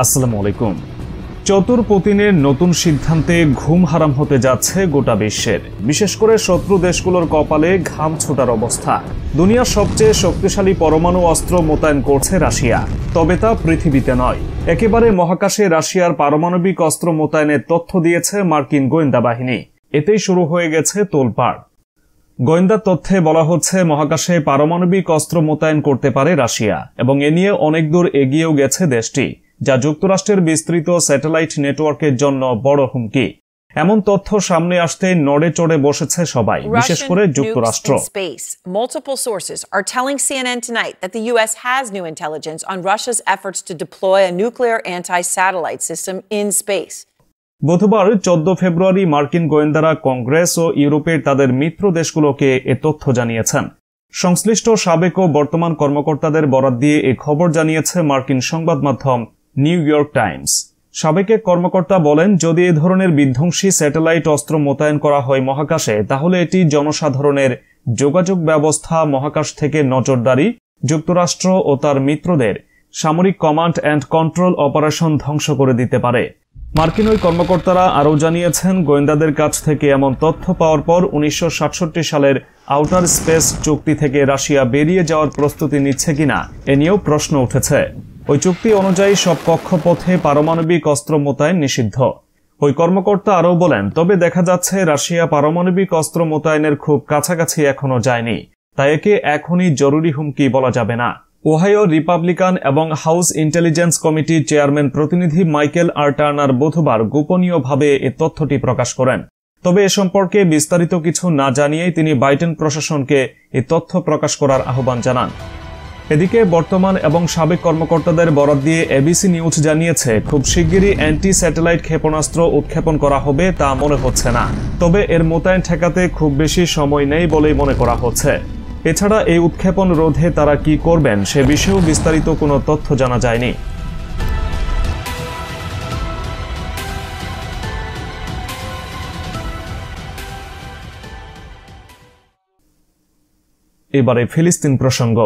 আসসালামু আলাইকুম। চতুর পুতিনের নতুন সিদ্ধান্তে ঘুম হারাম হতে যাচ্ছে গোটা বিশ্বের, বিশেষ করে শত্রু দেশগুলোর কপালে ঘাম ছোটার অবস্থা। দুনিয়ার সবচেয়ে শক্তিশালী পরমাণু অস্ত্র মোতায়েন করছে রাশিয়া, তবে তা পৃথিবীতে নয়, একেবারে মহাকাশে রাশিয়ার পারমাণবিক অস্ত্র মোতায়েনের তথ্য দিয়েছে মার্কিন গোয়েন্দা বাহিনী। এতেই শুরু হয়ে গেছে তোলপাড়। গোয়েন্দা তথ্যে বলা হচ্ছে মহাকাশে পারমাণবিক অস্ত্র মোতায়েন করতে পারে রাশিয়া, এবং এ নিয়ে অনেক দূর এগিয়েও গেছে দেশটি, যা যুক্তরাষ্ট্রের বিস্তৃত স্যাটেলাইট নেটওয়ার্কের জন্য বড় হুমকি। এমন তথ্য সামনে আসতে নড়ে চড়ে বসেছে সবাই, বিশেষ করে যুক্তরাষ্ট্র। Multiple sources are telling CNN tonight that the US has new intelligence on Russia's efforts to deploy a nuclear anti-satellite system in space. বুধবার 14 ফেব্রুয়ারি মার্কিন গোয়েন্দারা কংগ্রেস ও ইউরোপের তাদের মিত্র দেশগুলোকে এ তথ্য জানিয়েছেন। সংশ্লিষ্ট সাবেক ও বর্তমান কর্মকর্তাদের বরাত দিয়ে এ খবর জানিয়েছে মার্কিন সংবাদ মাধ্যম নিউ ইয়র্ক টাইমস। সাবেক এক কর্মকর্তা বলেন, যদি এ ধরনের বিধ্বংসী স্যাটেলাইট অস্ত্র মোতায়েন করা হয় মহাকাশে, তাহলে এটি জনসাধারণের যোগাযোগ ব্যবস্থা, মহাকাশ থেকে নজরদারি, যুক্তরাষ্ট্র ও তার মিত্রদের সামরিক কমান্ড অ্যান্ড কন্ট্রোল অপারেশন ধ্বংস করে দিতে পারে। মার্কিন ওই কর্মকর্তারা আরও জানিয়েছেন, গোয়েন্দাদের কাছ থেকে এমন তথ্য পাওয়ার পর 1967 সালের আউটার স্পেস চুক্তি থেকে রাশিয়া বেরিয়ে যাওয়ার প্রস্তুতি নিচ্ছে কিনা এ নিয়েও প্রশ্ন উঠেছে। ওই চুক্তি অনুযায়ী সব কক্ষপথে পারমাণবিক অস্ত্র মোতায়েন নিষিদ্ধ। ওই কর্মকর্তা আরও বলেন, তবে দেখা যাচ্ছে রাশিয়া পারমাণবিক অস্ত্র মোতায়েনের খুব কাছাকাছি এখনো যায়নি, তাই একে এখনই জরুরি হুমকি বলা যাবে না। ওহাইও রিপাবলিকান এবং হাউস ইন্টেলিজেন্স কমিটির চেয়ারম্যান প্রতিনিধি মাইকেল আর টার্নার বুধবার গোপনীয়ভাবে এ তথ্যটি প্রকাশ করেন। তবে এ সম্পর্কে বিস্তারিত কিছু না জানিয়েই তিনি বাইডেন প্রশাসনকে এ তথ্য প্রকাশ করার আহ্বান জানান। এদিকে বর্তমান এবং সাবেক কর্মকর্তাদের বরাত দিয়ে এবিসি নিউজ জানিয়েছে, খুব শিগগিরই অ্যান্টি স্যাটেলাইট ক্ষেপণাস্ত্র উৎক্ষেপণ করা হবে তা মনে হচ্ছে না, তবে এর মোতায়েন ঠেকাতে খুব বেশি সময় নেই বলেই মনে করা হচ্ছে। এছাড়া এই উৎক্ষেপণ রোধে তারা কি করবেন সে বিষয়েও বিস্তারিত কোনো তথ্য জানা যায়নি। এবারে ফিলিস্তিন প্রসঙ্গ।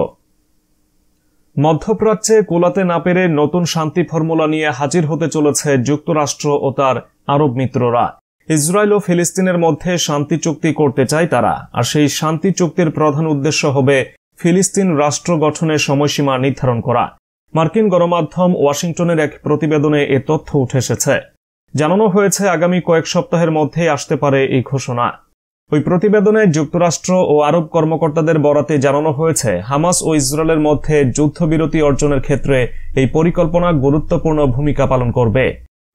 মধ্যপ্রাচ্যে কোলাতে না পেরে নতুন শান্তি ফর্মুলা নিয়ে হাজির হতে চলেছে যুক্তরাষ্ট্র ও তার আরব মিত্ররা। ইসরায়েল ও ফিলিস্তিনের মধ্যে শান্তি চুক্তি করতে চায় তারা, আর সেই শান্তি চুক্তির প্রধান উদ্দেশ্য হবে ফিলিস্তিন রাষ্ট্র গঠনের সময়সীমা নির্ধারণ করা। মার্কিন গণমাধ্যম ওয়াশিংটনের এক প্রতিবেদনে এ তথ্য উঠে এসেছে। জানানো হয়েছে, আগামী কয়েক সপ্তাহের মধ্যেই আসতে পারে এই ঘোষণা। ওই প্রতিবেদনে যুক্তরাষ্ট্র ও আরব কর্মকর্তাদের বরাতে জানানো হয়েছে, হামাস ও ইসরায়েলের মধ্যে যুদ্ধবিরতি অর্জনের ক্ষেত্রে এই পরিকল্পনা গুরুত্বপূর্ণ ভূমিকা পালন করবে,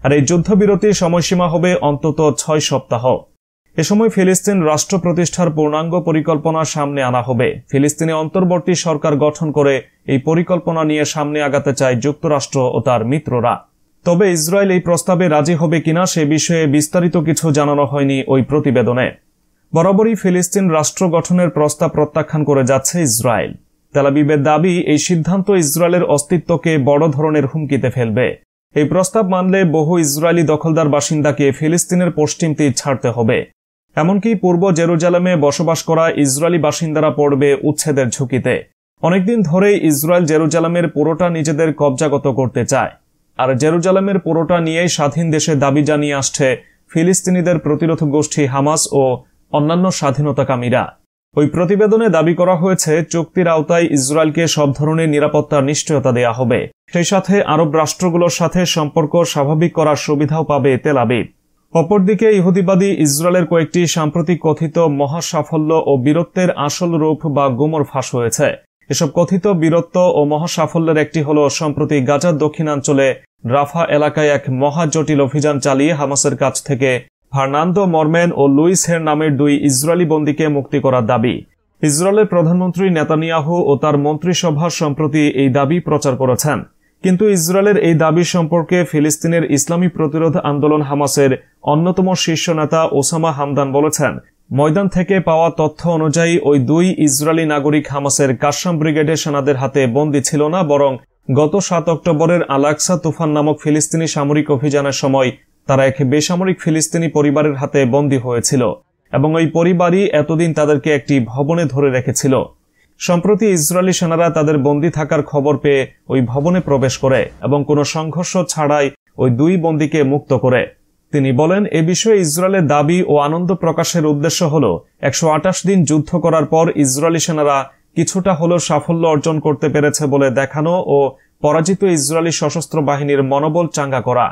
আর এই যুদ্ধবিরতির সময়সীমা হবে অন্তত 6 সপ্তাহ। এ সময় ফিলিস্তিন রাষ্ট্র প্রতিষ্ঠার পূর্ণাঙ্গ পরিকল্পনা সামনে আনা হবে। ফিলিস্তিনে অন্তর্বর্তী সরকার গঠন করে এই পরিকল্পনা নিয়ে সামনে আগাতে চায় যুক্তরাষ্ট্র ও তার মিত্ররা। তবে ইসরায়েল এই প্রস্তাবে রাজি হবে কিনা সে বিষয়ে বিস্তারিত কিছু জানানো হয়নি ওই প্রতিবেদনে। বরাবরই ফিলিস্তিন রাষ্ট্র গঠনের প্রস্তাব প্রত্যাখ্যান করে যাচ্ছে ইসরায়েল। তেল আবিবের দাবি, এই সিদ্ধান্ত ইসরায়েলের অস্তিত্বকে বড় ধরনের হুমকিতে ফেলবে। এই প্রস্তাব মানলে বহু ইসরায়েলি দখলদার বাসিন্দাকে ফিলিস্তিনের পশ্চিম তীর ছাড়তে হবে। এমনকি পূর্ব জেরুজালেমে বসবাস করা ইসরায়েলি বাসিন্দারা পড়বে উচ্ছেদের ঝুঁকিতে। অনেকদিন ধরেই ইসরায়েল জেরুজালেমের পুরোটা নিজেদের কবজাগত করতে চায়, আর জেরুজালেমের পুরোটা নিয়েই স্বাধীন দেশে দাবি জানিয়ে আসছে ফিলিস্তিনিদের প্রতিরোধ গোষ্ঠী হামাস ও অন্যান্য স্বাধীনতাকামীরা। ওই প্রতিবেদনে দাবি করা হয়েছে, চুক্তির আওতায় ইসরায়েলকে সব ধরনের নিরাপত্তার নিশ্চয়তা দেয়া হবে। সেই সাথে আরব রাষ্ট্রগুলোর সাথে সম্পর্ক স্বাভাবিক করার সুবিধাও পাবে তেল আবিব। অপরদিকে ইহুদিবাদী ইসরায়েলের কয়েকটি সাম্প্রতিক কথিত মহা সাফল্য ও বীরত্বের আসল রূপ বা গুমর ফাঁস হয়েছে। এসব কথিত বীরত্ব ও মহা সাফল্যের একটি হল সম্প্রতি গাজার দক্ষিণাঞ্চলে রাফা এলাকায় এক মহা জটিল অভিযান চালিয়ে হামাসের কাছ থেকে ফার্নান্দো মরমেন ও লুইস হের নামের 2 ইসরায়েলি বন্দীকে মুক্তি করার দাবি। ইসরায়েলের প্রধানমন্ত্রী নেতানিয়াহু ও তার মন্ত্রিসভা সম্প্রতি এই দাবি প্রচার করেছেন। কিন্তু ইসরায়েলের এই দাবি সম্পর্কে ফিলিস্তিনের ইসলামী প্রতিরোধ আন্দোলন হামাসের অন্যতম শীর্ষ নেতা ওসামা হামদান বলেছেন, ময়দান থেকে পাওয়া তথ্য অনুযায়ী ওই 2 ইসরায়েলি নাগরিক হামাসের কাসসাম ব্রিগেডের সেনাদের হাতে বন্দী ছিল না, বরং গত 7 অক্টোবরের আল-আকসা তুফান নামক ফিলিস্তিনি সামরিক অভিযানের সময় তারা এক বেসামরিক ফিলিস্তিনি পরিবারের হাতে বন্দী হয়েছিল, এবং ওই পরিবারই এতদিন তাদেরকে একটি ভবনে ধরে রেখেছিল। সম্প্রতি ইসরায়েলি সেনারা তাদের বন্দী থাকার খবর পেয়ে ওই ভবনে প্রবেশ করে এবং কোনো সংঘর্ষ ছাড়াই ওই 2 বন্দীকে মুক্ত করে। তিনি বলেন, এ বিষয়ে ইসরায়েলের দাবি ও আনন্দ প্রকাশের উদ্দেশ্য হল 128 দিন যুদ্ধ করার পর ইসরায়েলি সেনারা কিছুটা হলেও সাফল্য অর্জন করতে পেরেছে বলে দেখানো ও পরাজিত ইসরায়েলি সশস্ত্র বাহিনীর মনোবল চাঙ্গা করা।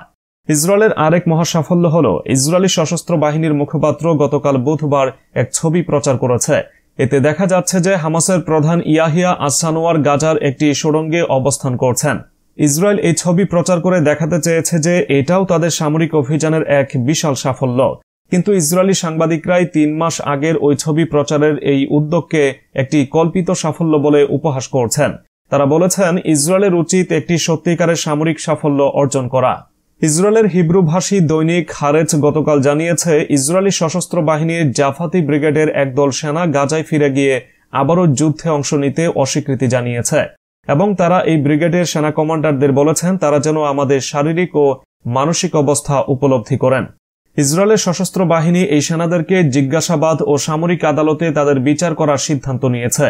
ইসরায়েলের আরেক মহা সাফল্য হল ইসরায়েলি সশস্ত্র বাহিনীর মুখপাত্র গতকাল বুধবার এক ছবি প্রচার করেছে। এতে দেখা যাচ্ছে যে হামাসের প্রধান ইয়াহিয়া আস-সানোয়ার গাজার একটি সুড়ঙ্গে অবস্থান করছেন। ইসরায়েল এই ছবি প্রচার করে দেখাতে চেয়েছে যে এটাও তাদের সামরিক অভিযানের এক বিশাল সাফল্য। কিন্তু ইসরায়েলি সাংবাদিকরাই 3 মাস আগের ওই ছবি প্রচারের এই উদ্যোগকে একটি কল্পিত সাফল্য বলে উপহাস করছেন। তারা বলেছেন, ইসরায়েলের উচিত একটি সত্যিকারের সামরিক সাফল্য অর্জন করা। ইসরায়েলের হিব্রু ভাষী দৈনিক হারেচ গতকাল জানিয়েছে, ইসরায়েলি সশস্ত্র বাহিনীর জাফাতি ব্রিগেডের একদল সেনা গাজায় ফিরে গিয়ে আবারও যুদ্ধে অংশ নিতে অস্বীকৃতি জানিয়েছে এবং তারা এই ব্রিগেডের সেনা কমান্ডারদের বলেছেন তারা যেন আমাদের শারীরিক ও মানসিক অবস্থা উপলব্ধি করেন। ইসরায়েলের সশস্ত্র বাহিনী এই সেনাদেরকে জিজ্ঞাসাবাদ ও সামরিক আদালতে তাদের বিচার করার সিদ্ধান্ত নিয়েছে।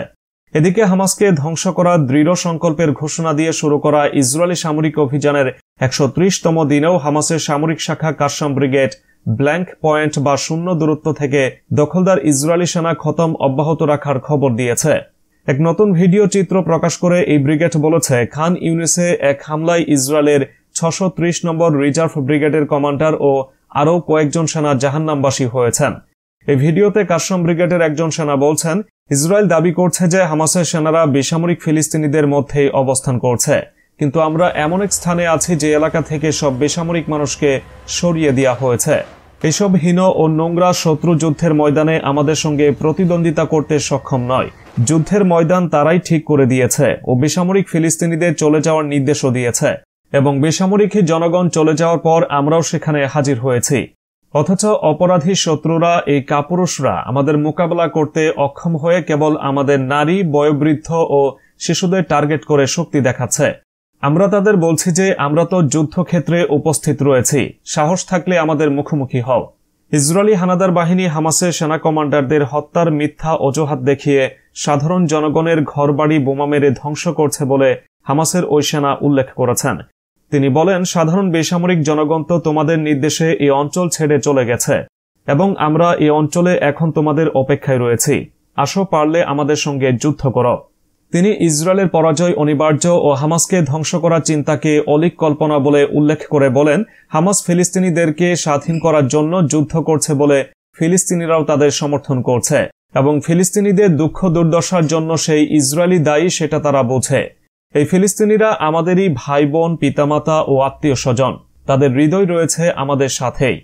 এদিকে হামাসকে ধ্বংস করার দৃঢ় সংকল্পের ঘোষণা দিয়ে শুরু করা ইসরায়েলি সামরিক অভিযানের 130তম দিনেও হামাসের সামরিক শাখা কাসসাম ব্রিগেড ব্ল্যাঙ্ক পয়েন্ট বা শূন্য দূরত্ব থেকে দখলদার ইসরায়েলি সেনা খতম অব্যাহত রাখার খবর দিয়েছে। এক নতুন ভিডিও চিত্র প্রকাশ করে এই ব্রিগেড বলেছে, খান ইউনিসে এক হামলায় ইসরায়েলের 630 নম্বর রিজার্ভ ব্রিগেডের কমান্ডার ও আরও কয়েকজন সেনা জাহান্নামবাসী হয়েছেন। এই ভিডিওতে কাসসাম ব্রিগেডের একজন সেনা বলছেন, ইসরায়েল দাবি করছে যে হামাসের সেনারা বেসামরিক ফিলিস্তিনিদের মধ্যেই অবস্থান করছে, কিন্তু আমরা এমন এক স্থানে আছি যে এলাকা থেকে সব বেসামরিক মানুষকে সরিয়ে দেওয়া হয়েছে। এসব হীন ও নোংরা শত্রু যুদ্ধের ময়দানে আমাদের সঙ্গে প্রতিদ্বন্দ্বিতা করতে সক্ষম নয়। যুদ্ধের ময়দান তারাই ঠিক করে দিয়েছে ও বেসামরিক ফিলিস্তিনিদের চলে যাওয়ার নির্দেশও দিয়েছে এবং বেসামরিক জনগণ চলে যাওয়ার পর আমরাও সেখানে হাজির হয়েছি। অথচ অপরাধী শত্রুরা, এই কাপুরুষরা আমাদের মোকাবেলা করতে অক্ষম হয়ে কেবল আমাদের নারী, বয়োবৃদ্ধ ও শিশুদের টার্গেট করে শক্তি দেখাচ্ছে। আমরা তাদের বলছি যে আমরা তো যুদ্ধক্ষেত্রে উপস্থিত রয়েছি, সাহস থাকলে আমাদের মুখোমুখি হও। ইসরায়েলি হানাদার বাহিনী হামাসের সেনা কমান্ডারদের হত্যার মিথ্যা অজুহাত দেখিয়ে সাধারণ জনগণের ঘরবাড়ি বোমা মেরে ধ্বংস করছে বলে হামাসের ওই সেনা উল্লেখ করেছেন। তিনি বলেন, সাধারণ বেসামরিক জনগণ তো তোমাদের নির্দেশে এই অঞ্চল ছেড়ে চলে গেছে এবং আমরা এই অঞ্চলে এখন তোমাদের অপেক্ষায় রয়েছি। আসো, পারলে আমাদের সঙ্গে যুদ্ধ করো। তিনি ইসরায়েলের পরাজয় অনিবার্য ও হামাসকে ধ্বংস করার চিন্তাকে অলীক কল্পনা বলে উল্লেখ করে বলেন, হামাস ফিলিস্তিনিদেরকে স্বাধীন করার জন্য যুদ্ধ করছে বলে ফিলিস্তিনিরাও তাদের সমর্থন করছে এবং ফিলিস্তিনিদের দুঃখ দুর্দশার জন্য সেই ইসরায়েলি দায়ী সেটা তারা বোঝে। এই ফিলিস্তিনিরা আমাদেরই ভাই বোন, পিতামাতা ও আত্মীয় স্বজন। তাদের হৃদয় রয়েছে আমাদের সাথেই।